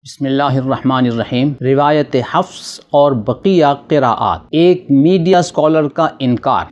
بسم اللہ الرحمن الرحیم۔ روایت حفص اور بقیہ قراءات، ایک میڈیا اسکالر کا انکار۔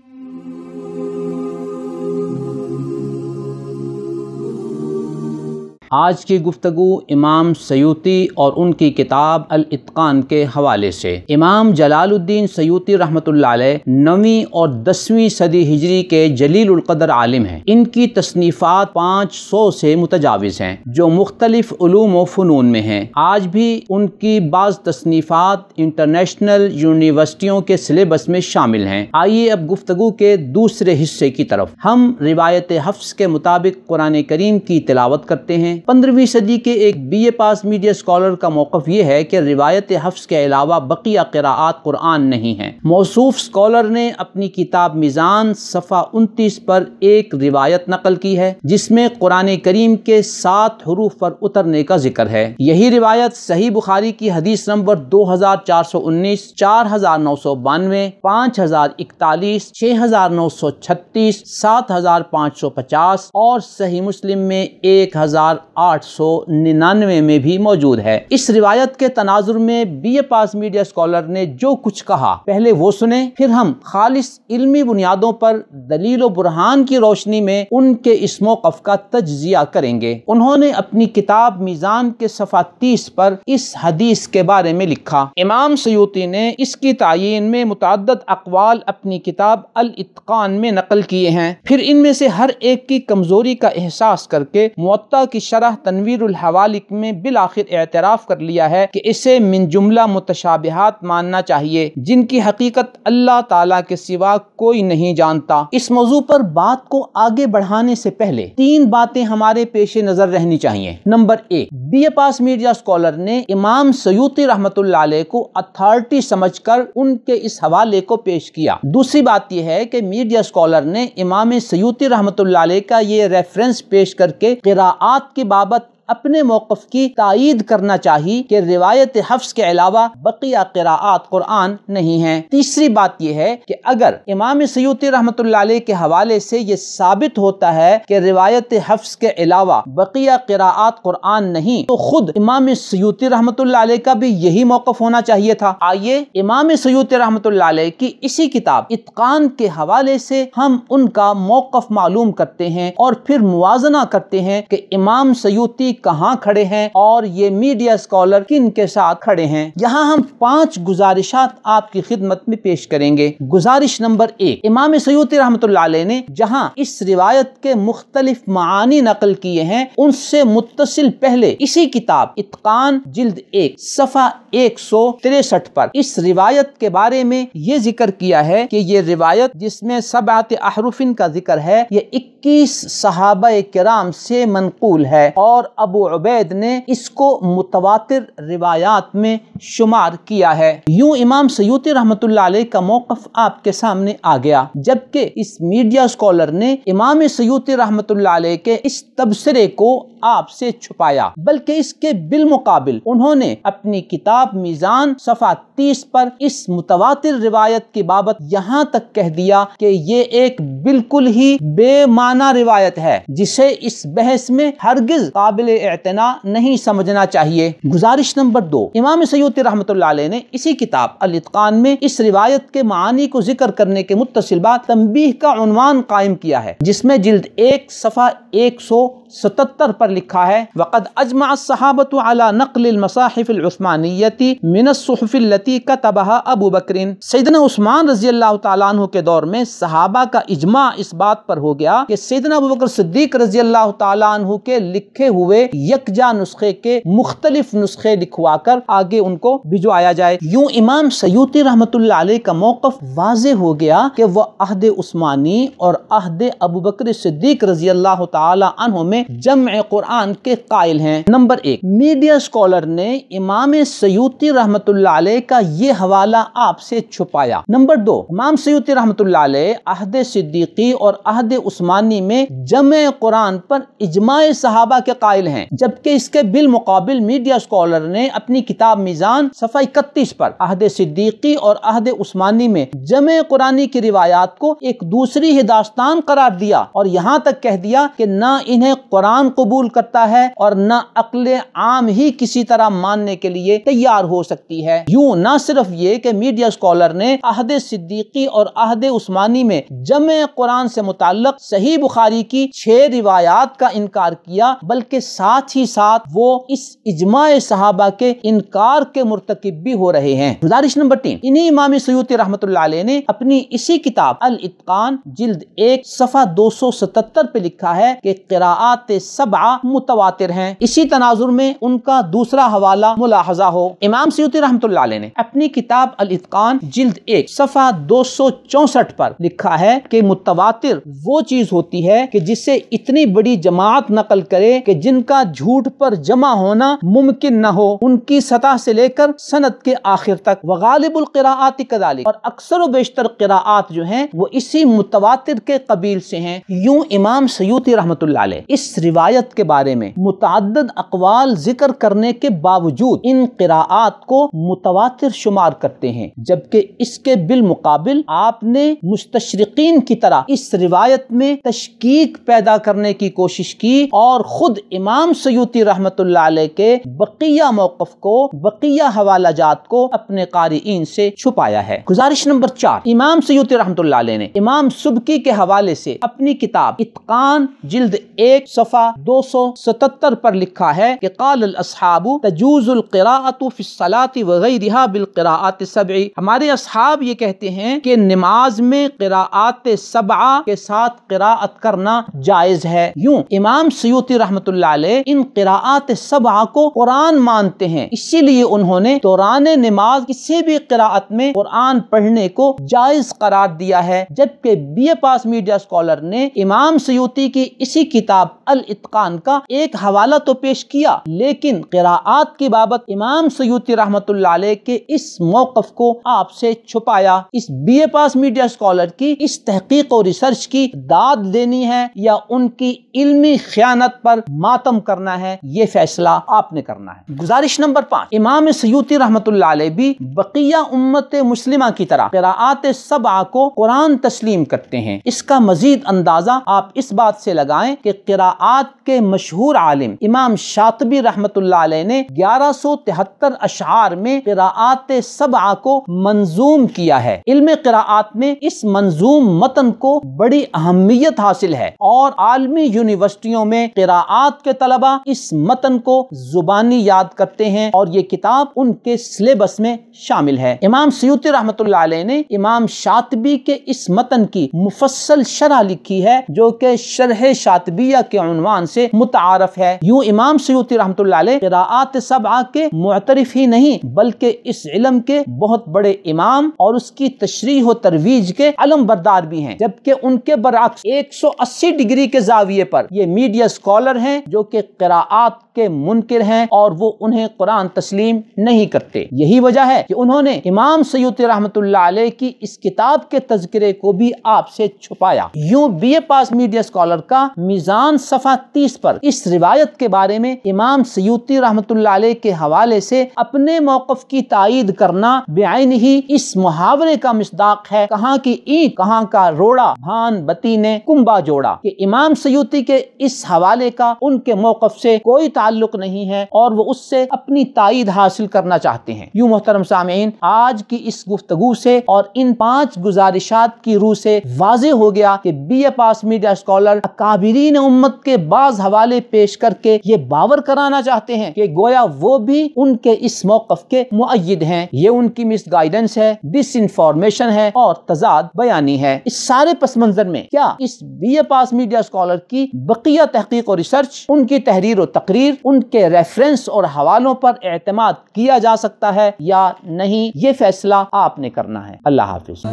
آج کی گفتگو امام سیوطی اور ان کی کتاب الاتقان کے حوالے سے۔ امام جلال الدین سیوطی رحمۃ اللہ علیہ 9ویں اور 10ویں صدی ہجری کے جلیل القدر عالم ہیں۔ ان کی تصنیفات 500 سے متجاوز ہیں جو مختلف علوم و فنون میں ہیں۔ آج بھی ان کی بعض تصنیفات انٹرنیشنل یونیورسٹیوں کے سلیبس میں شامل ہیں۔ آئیے اب گفتگو کے دوسرے حصے کی طرف۔ ہم روایت حفص کے مطابق قرآن کریم کی تلاوت کرتے ہیں۔ 15ویں صدی کے ایک B A pass media scholar کا موقف یہ ہے کہ روایت حفص کے علاوہ بقیہ قراءات قرآن نہیں ہیں۔ موصوف اسکالر نے اپنی کتاب میزان صفحہ 29 پر ایک روایت نقل کی ہے جس میں قرآن کریم کے 7 حروف پر اترنے کا ذکر ہے۔ یہی روایت صحیح بخاری کی حدیث نمبر 2419، 4992، 5041، 6936، 7550 اور صحیح مسلم میں 1899 میں بھی موجود ہے۔ اس روایت کے تناظر میں B A pass media scholar نے جو کچھ کہا پہلے وہ سنیں، پھر ہم خالص علمی بنیادوں پر دلیل و برہان کی روشنی میں ان کے اس موقف کا تجزیہ کریں گے۔ انہوں نے اپنی کتاب میزان کے صفحہ 30 پر اس حدیث کے بارے میں لکھا۔ امام سیوطی نے اس کی تعیین میں متعدد اقوال اپنی کتاب الاتقان میں نقل کیے ہیں، پھر ان میں سے ہر ایک کی کمزوری کا احساس کر کے موطا کی شرح تنویر الحوالک میں بالآخر اعتراف کر لیا ہے کہ اسے من جملہ متشابہات ماننا چاہیے جن کی حقیقت اللہ تعالیٰ کے سوا کوئی نہیں جانتا۔ اس موضوع پر بات کو آگے بڑھانے سے پہلے 3 باتیں ہمارے پیش نظر رہنی چاہیے۔ نمبر 1، B A pass media scholar نے امام سیوطی رحمۃ اللہ علیہ کو اتھارٹی سمجھ کر ان کے اس حوالے کو پیش کیا۔ دوسری بات یہ ہے کہ میڈیا اسکالر نے امام سیوطی رحمۃ اللہ علیہ کا یہ ریفرنس پیش کر کے قراءات کی بابت اپنے موقف کی تائید کرنا چاہیے کہ روایت حفص کے علاوہ بقیہ قراءات قرآن نہیں ہیں۔ تیسری بات یہ ہے کہ اگر امام سیوطی رحمۃ اللہ علیہ کے حوالے سے یہ ثابت ہوتا ہے کہ روایت حفص کے علاوہ بقیہ قراءات قرآن نہیں تو خود امام سیوطی رحمۃ اللہ علیہ کا بھی یہی موقف ہونا چاہیے تھا۔ آئیے امام سیوطی رحمۃ اللہ علیہ کی اسی کتاب اتقان کے حوالے سے ہم ان کا موقف معلوم کرتے ہیں اور پھر موازنہ کرتے ہیں کہ امام سیوطی کہاں کھڑے ہیں اور یہ میڈیا اسکالر کن کے ساتھ کھڑے ہیں۔ یہاں ہم 5 گزارشات آپ کی خدمت میں پیش کریں گے۔ گزارش نمبر 1، امام سیوطی رحمۃ اللہ علیہ نے جہاں اس روایت کے مختلف معانی نقل کیے ہیں ان سے متصل پہلے اسی کتاب اتقان جلد 1 صفحہ 163 پر اس روایت کے بارے میں یہ ذکر کیا ہے کہ یہ روایت جس میں 7 احرف کا ذکر ہے یہ 21 صحابہ کرام سے منقول ہے اور ابو عبید نے اس کو متواتر روایات میں شمار کیا ہے۔ یوں امام سیوطی رحمۃ اللہ علیہ کا موقف آپ کے سامنے آ گیا، جبکہ اس میڈیا اسکالر نے امام سیوطی رحمۃ اللہ علیہ کے اس تبصرے کو آپ سے چھپایا، بلکہ اس کے بالمقابل انہوں نے اپنی کتاب میزان صفحہ 30 پر اس متواتر روایت کی بابت یہاں تک کہہ دیا کہ یہ ایک بالکل ہی بے معنی روایت ہے جسے اس بحث میں ہرگز قابل اعتنا نہیں سمجھنا چاہیے۔ گزارش نمبر 2، امام سیوطی رحمۃ اللہ علیہ نے اسی کتاب الاتقان میں اس روایت کے معانی کو ذکر کرنے کے متصل بات تنبیہ کا عنوان قائم کیا ہے جس میں جلد 1 صفحہ 177 پر لکھا ہے وقد اجمع الصحابۃ علی نقل المصاحف العثمانیۃ من الصحف التي كتبها ابو بکر۔ سیدنا عثمان رضی اللہ تعالیٰ عنہ کے دور میں صحابہ کا اجماع اس بات پر ہو گیا کہ سیدنا ابو بکر صدیق رضی اللہ تعالیٰ عنہ کے لکھے ہوئے یکجا نسخے کے مختلف نسخے لکھوا کر آگے ان کو بھجوایا جائے۔ یوں امام سیوطی رحمۃ اللہ علیہ کا موقف واضح ہو گیا کہ وہ عہد عثمانی اور عہد ابو بکر صدیق رضی اللہ تعالی عنہ میں جمع قرآن کے قائل ہیں۔ نمبر 1، میڈیا اسکالر نے امام سیوطی رحمۃ اللہ علیہ کا یہ حوالہ آپ سے چھپایا۔ نمبر 2، امام سیوطی رحمۃ اللہ علیہ عہد صدیقی اور عہد عثمانی میں جمع قرآن پر اجماع صحابہ کے قائل ہیں، جبکہ اس کے بالمقابل میڈیا اسکالر نے اپنی کتاب میزان صفحہ 31 پر عہد صدیقی اور عہد عثمانی میں جمع قرآنی کی روایات کو ایک دوسری ہی داستان قرار دیا اور یہاں تک کہہ دیا کہ نہ انہیں قرآن قبول کرتا ہے اور نہ عقل عام ہی کسی طرح ماننے کے لیے تیار ہو سکتی ہے۔ یوں نہ صرف یہ کہ میڈیا اسکالر نے عہد صدیقی اور عہد عثمانی میں جمع قرآن سے متعلق صحیح بخاری کی 6 روایات کا انکار کیا، بلکہ ساتھ ہی ساتھ وہ اس اجماع صحابہ کے انکار کے مرتکب بھی ہو رہے ہیں۔ گزارش نمبر 3، انہی امام سیوطی رحمۃ اللہ علیہ نے اپنی اسی کتاب الاتقان جلد 1 صفحہ 277 پہ لکھا ہے کہ قراءات 7 متواتر ہیں۔ اسی تناظر میں ان کا دوسرا حوالہ ملاحظہ ہو۔ امام سیوطی رحمۃ اللہ علیہ نے اپنی کتاب الاتقان جلد 1 صفحہ 264 پر لکھا ہے کہ متواتر وہ چیز ہوتی ہے کہ جسے اتنی بڑی جماعت نقل کرے کہ جن کا جھوٹ پر جمع ہونا ممکن نہ ہو، ان کی سطح سے لے کر سند کے آخر تک۔ وغالب القراءات کذالک، اور اکثر و بیشتر قراءات جو ہیں وہ اسی متواتر کے قبیل سے ہیں۔ یوں امام سیوطی رحمۃ اللہ علیہ اس روایت کے بارے میں متعدد اقوال ذکر کرنے کے باوجود ان قراءات کو متواتر شمار کرتے ہیں، جبکہ اس کے بالمقابل آپ نے مستشرقین کی طرح اس روایت میں تشکیک پیدا کرنے کی کوشش کی اور خود امام سیوطی رحمۃ اللہ علیہ کے بقیہ موقف کو، بقیہ حوالہ جات کو اپنے قارئین سے چھپایا ہے۔ گزارش نمبر 4، امام سیوطی رحمۃ اللہ علیہ نے امام سبکی کے حوالے سے اپنی کتاب اتقان جلد 1 صفحہ 277 پر لکھا ہے کہ قال الاصحاب تجوز القراءۃ فی الصلاۃ وغیرها بالقراءات السبع، ہمارے اصحاب یہ کہتے ہیں کہ نماز میں قراءات 7 کے ساتھ قراءت کرنا جائز ہے۔ یوں امام سیوطی رحمۃ اللہ علیہ ان قراءات 7 کو قرآن مانتے ہیں، اسی لیے انہوں نے دوران نماز کسی بھی قراءت میں قرآن پڑھنے کو جائز قرار دیا ہے، جبکہ B A pass media scholar نے امام سیوطی کی اسی کتاب الاتقان کا ایک حوالہ تو پیش کیا، لیکن قراءات کی بابت امام سیوطی رحمۃ اللہ علیہ کے اس موقف کو آپ سے چھپایا۔ اس B A pass media scholar کی اس تحقیق اور ریسرچ کی داد دینی ہے یا ان کی علمی خیانت پر ماتم کرنا ہے، یہ فیصلہ آپ نے کرنا ہے۔ گزارش نمبر 5، امام سیوطی رحمۃ اللہ علیہ بھی بقیہ امت مسلمہ کی طرح قراءات 7 کو قرآن تسلیم کرتے ہیں۔ اس کا مزید اندازہ آپ اس بات سے لگائیں کہ قراءات کے مشہور عالم امام شاطبی رحمۃ اللہ علیہ نے 1173 اشعار میں قراءات 7 کو منظوم کیا ہے۔ علم قراءات میں اس منظوم متن کو بڑی اہمیت حاصل ہے اور عالمی یونیورسٹیوں میں قراءات کے طلبہ اس متن کو زبانی یاد کرتے ہیں اور یہ کتاب ان کے سلیبس میں شامل ہے۔ امام سیوطی رحمۃ اللہ علیہ نے امام شاطبی کے اس متن کی مفصل شرح لکھی ہے جو کہ شرح شاطبیہ کے عنوان سے متعارف ہے۔ یوں امام سیوطی رحمۃ اللہ علیہ قراءات 7 کے معترف ہی نہیں بلکہ اس علم کے بہت بڑے امام اور اس کی تشریح و ترویج کے علم بردار بھی ہیں، جبکہ ان کے برعکس 180 ڈگری کے زاویے پر یہ میڈیا اسکالر ہیں جو کہ قراءات کے منکر ہیں اور وہ انہیں قرآن تسلیم نہیں کرتے۔ یہی وجہ ہے کہ انہوں نے امام سیوطی رحمۃ اللہ علیہ کی اس کتاب کے تذکرے کو بھی آپ سے چھپایا۔ یوں B A pass media scholar کا میزان صفحہ 30 پر اس روایت کے بارے میں امام سیوطی رحمۃ اللہ علیہ کے حوالے سے اپنے موقف کی تائید کرنا بعین ہی اس محاورے کا مصداق ہے، کہاں کی اینٹ کہاں کا روڑا، بھان بتی نے کنبا جوڑا، کہ امام سیوطی کے اس حوالے کا ان کے موقف سے کوئی تعلق نہیں ہے اور وہ اس سے اپنی تائید حاصل کرنا چاہتے ہیں۔ یوں محترم سامعین، آج کی اس گفتگو سے اور ان 5 گزارشات کی روح سے واضح ہو گیا کہ B A pass media scholar اکابرین امت کے بعض حوالے پیش کر کے یہ باور کرانا چاہتے ہیں کہ گویا وہ بھی ان کے اس موقف کے مؤید ہیں۔ یہ ان کی مس گائیڈنس ہے، ڈس انفارمیشن ہے اور تضاد بیانی ہے۔ اس سارے پس منظر میں کیا اس B A pass media scholar کی بقیہ تحقیق اور ریسرچ، ان کی تحریر و تقریر، ان کے ریفرنس اور حوالوں پر اعتماد کیا جا سکتا ہے یا نہیں، یہ فیصلہ آپ نے کرنا ہے۔ اللہ حافظ۔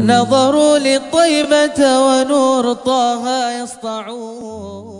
نظروا للطيبة ونور طه يسطعون